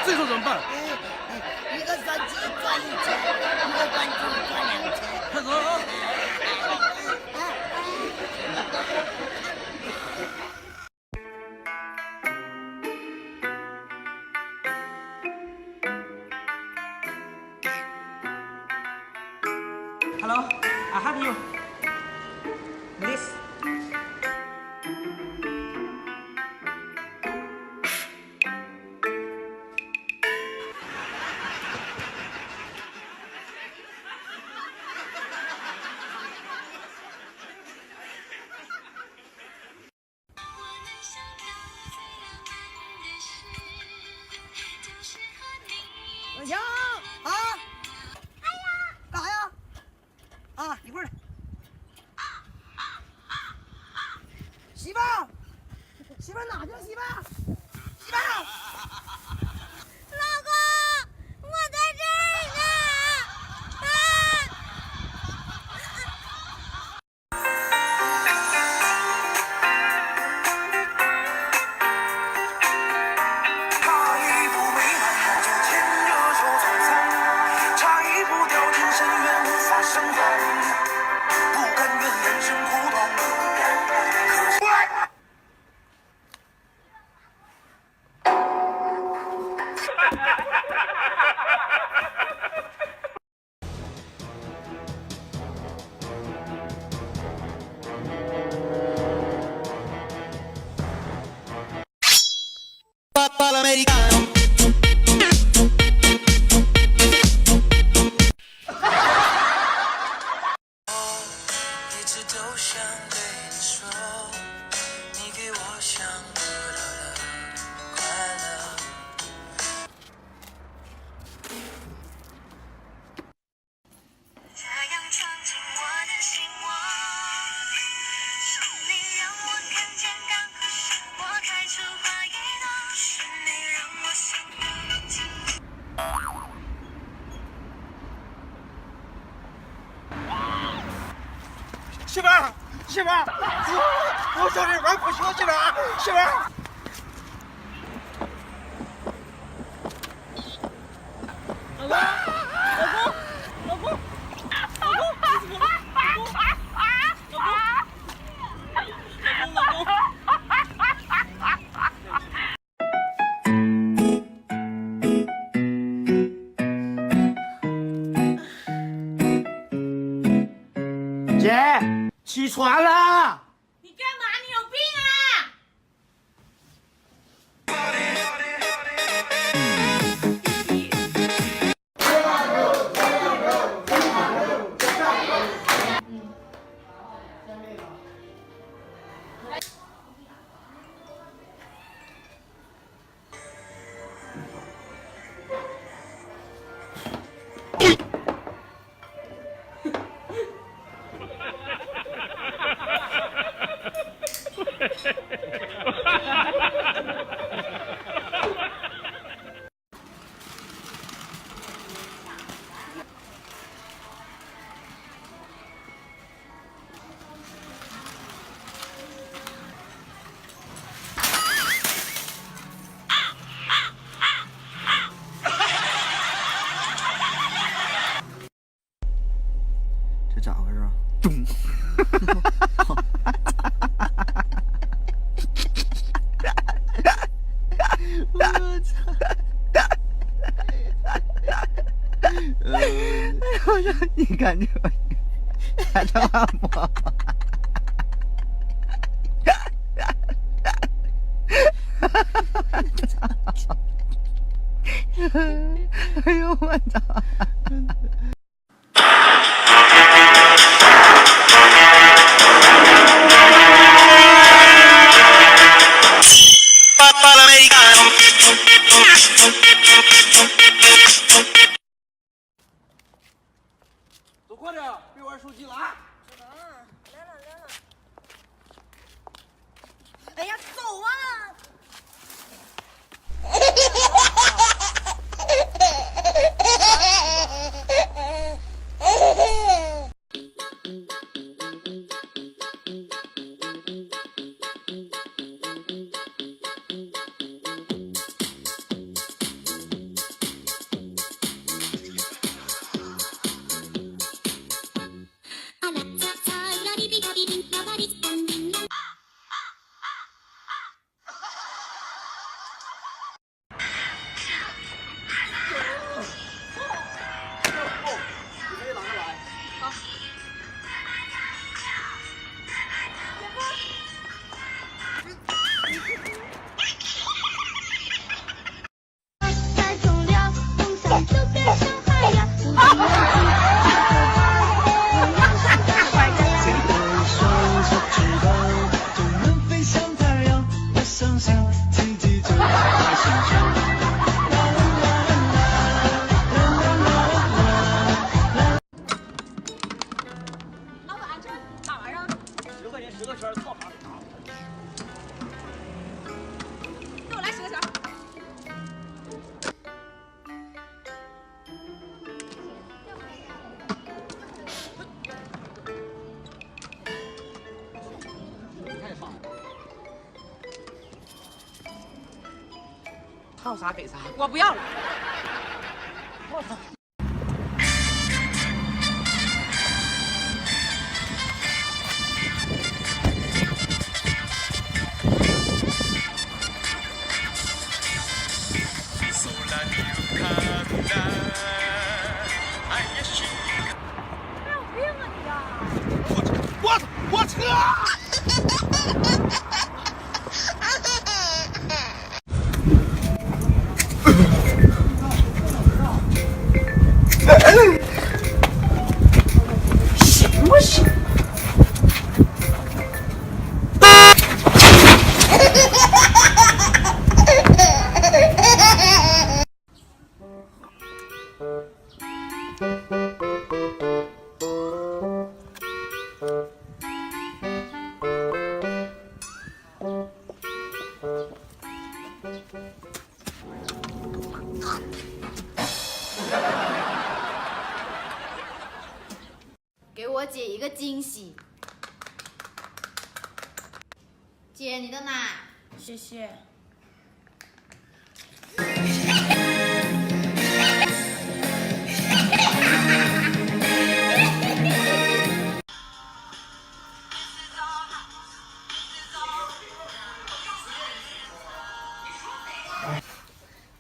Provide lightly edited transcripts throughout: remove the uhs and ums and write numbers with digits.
最后怎么办？一个算计赚1千，一个关注赚2千。快走啊！Hello, I have you. This. 呀啊！哎呀，干啥呀？啊，一会儿。媳妇儿，媳妇儿哪去了？媳妇儿，媳妇儿。老公，我在这儿呢。差一步没满就牵着手走散，差一步掉进深渊无法生还，不甘愿人生苦短，可惜。一直都想对你说，你给我想不到的快乐。这样闯进我的心窝，是你让我看见刚开始我开出花一朵，是你让我心动停。媳妇儿，媳妇儿，我在这边不行，媳妇儿，媳妇儿。姐，起床了。你干嘛？你有病啊！这咋回事啊？我操！我说你看这玩意儿，还他妈摸！哎呦我操！走快点，别玩手机了啊！来了。哎呀，走啊！心，奇迹就在身边。老板，这啥玩意儿？10块钱10个圈，操啥？给我来10个圈。好啥给啥，我不要了。没有病啊你呀！我车！行不行？给我姐一个惊喜。姐，你的奶。谢谢。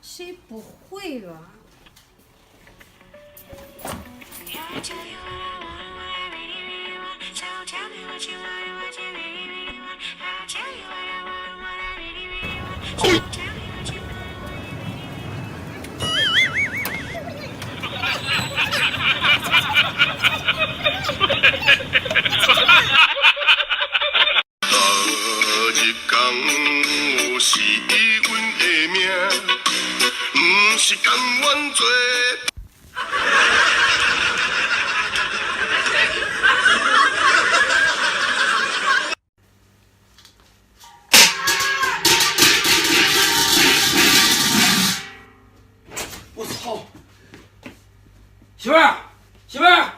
谁不会啊？日工有是阮的命，不是甘愿做。我操！媳妇儿，媳妇儿。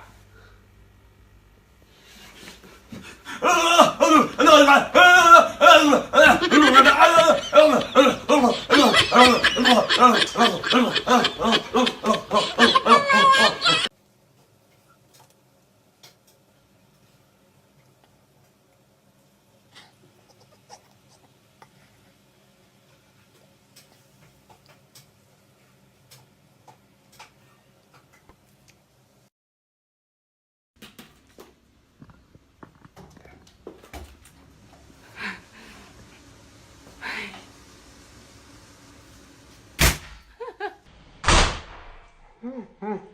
嗯。